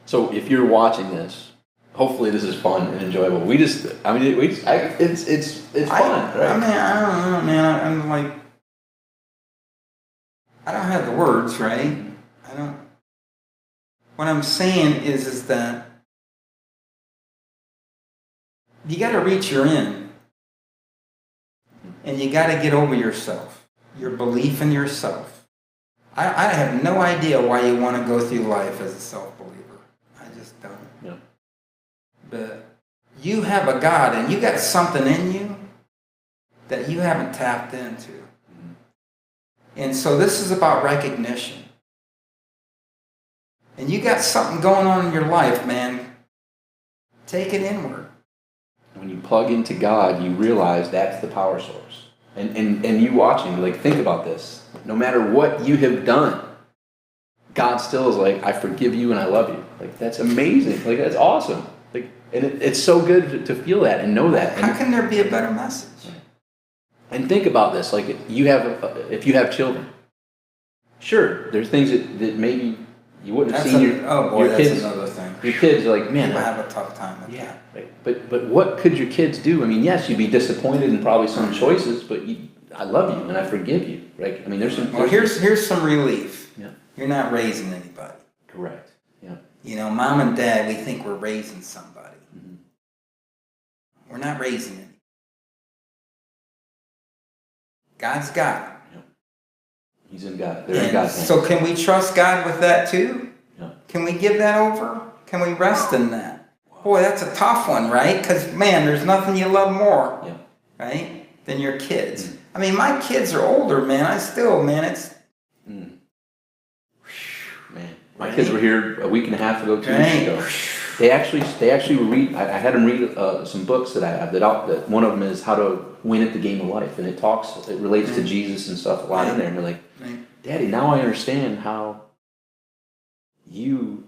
So if you're watching this, hopefully this is fun and enjoyable. It's fun, right? I mean, I don't know, man. I'm like, I don't have the words, right? I don't. What I'm saying is that you got to reach your end, and you got to get over yourself, your belief in yourself. I have no idea why you want to go through life as a self-believer. I just don't. Yeah. But you have a God, and you got something in you that you haven't tapped into. Mm-hmm. And so this is about recognition. And you got something going on in your life, man. Take it inward. When you plug into God, you realize that's the power source. And you watching, like, think about this. No matter what you have done, God still is like, I forgive you and I love you. Like, that's amazing. Like, that's awesome. Like, and it's so good to feel that and know that. How can there be a better message? And think about this. Like, if you have children, sure, there's things that maybe you wouldn't have seen your kids. Another thing. Your kids are like, man, I have a tough time with that. Right. But what could your kids do? I mean, yes, you'd be disappointed in probably some choices, but I love you and I forgive you. Right? I mean, there's some. Well, here's some relief. Yeah. You're not raising anybody. Correct. Yeah. You know, mom and dad, we think we're raising somebody. Mm-hmm. We're not raising anybody. God's got it. Yeah. He's in God. They're in God's hands. So can we trust God with that too? Yeah. Can we give that over? Can we rest in that? Boy, that's a tough one, right? Because, man, there's nothing you love more, right, than your kids. Mm. I mean, my kids are older, man. it's... Man, my kids were here a week and a half ago, 2 weeks ago. They actually read. I had them read some books that I have. That one of them is How to Win at the Game of Life, and it relates to Jesus and stuff a lot in there. And they're like, Daddy, now I understand how you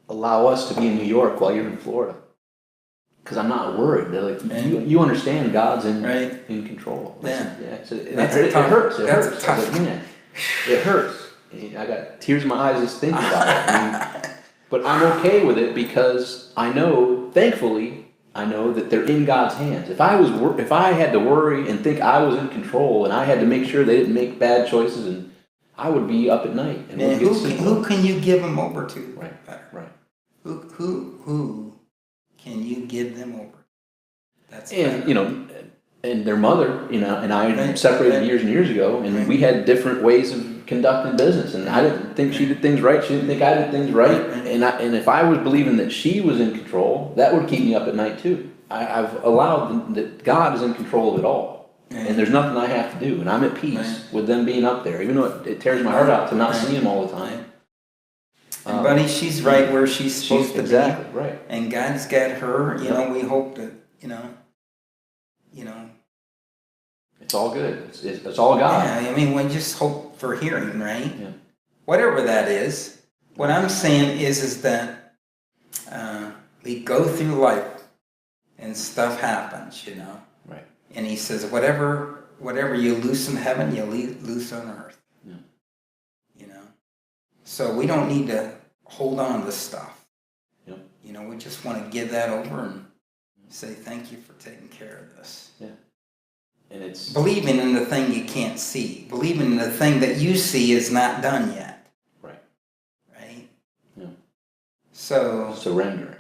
allow us to be in New York while you're in Florida, because I'm not worried. They're like, you understand God's in control. It hurts. It hurts. I got tears in my eyes just thinking about it. But I'm okay with it because thankfully, I know that they're in God's hands. If I had to worry and think I was in control and I had to make sure they didn't make bad choices, and I would be up at night. And who can you give them over to? Right. Who can you give them over? That's and their mother, and I separated years and years ago, and we had different ways of conducting business, and I didn't think she did things right. She didn't think I did things right, and if I was believing that she was in control, that would keep me up at night too. I've allowed that God is in control of it all, and there's nothing I have to do, and I'm at peace with them being up there, even though it tears my heart out to not see them all the time. And buddy, she's right where she's supposed to be. Exactly, right. And God's got her. We hope that, It's all good. It's all God. Yeah, I mean, we just hope for hearing, right? Yeah. Whatever that is. What I'm saying is that we go through life and stuff happens, Right. And he says, whatever you loose in heaven, you loose on earth. Yeah. So we don't need to hold on to stuff. Yep. We just want to give that over and say thank you for taking care of this. Yeah. And it's believing in the thing you can't see. Believing in the thing that you see is not done yet. Right. Right? Yeah. So surrendering.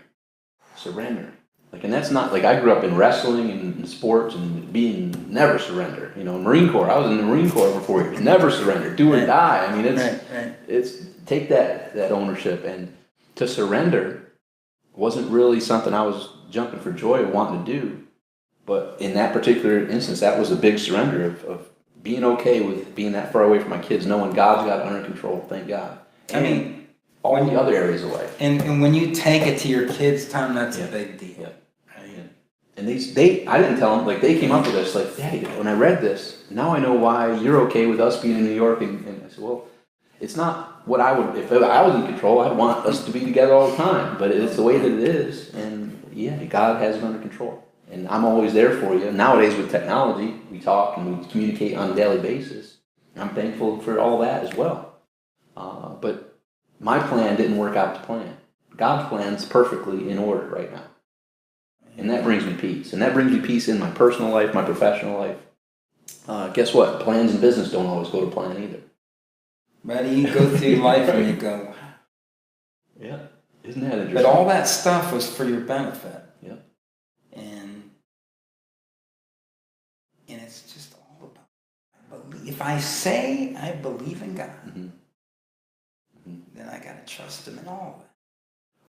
And that's not like I grew up in wrestling and sports and being never surrender. Marine Corps. I was in the Marine Corps for 4 years. Never surrender. Do or die. I mean, it's take that ownership, and to surrender wasn't really something I was jumping for joy or wanting to do. But in that particular instance, that was a big surrender of being okay with being that far away from my kids, knowing God's got it under control. Thank God. And all the other areas of life. And when you take it to your kids, Tom, that's a big deal. Yeah. And I didn't tell them, like, they came up with this, like, Daddy, when I read this, now I know why you're okay with us being in New York. And I said, well, it's not what I would, if I was in control, I'd want us to be together all the time. But it's the way that it is. And God has it under control. And I'm always there for you. Nowadays with technology, we talk and we communicate on a daily basis. I'm thankful for all that as well. But my plan didn't work out to plan. God's plan's perfectly in order right now. And that brings me peace. And that brings me peace in my personal life, my professional life. Guess what? Plans in business don't always go to plan either. But you go through life and you go, wow. Yeah. Isn't that interesting? But all that stuff was for your benefit. Yeah. And it's just all about, if I say I believe in God, then I got to trust him in all of it.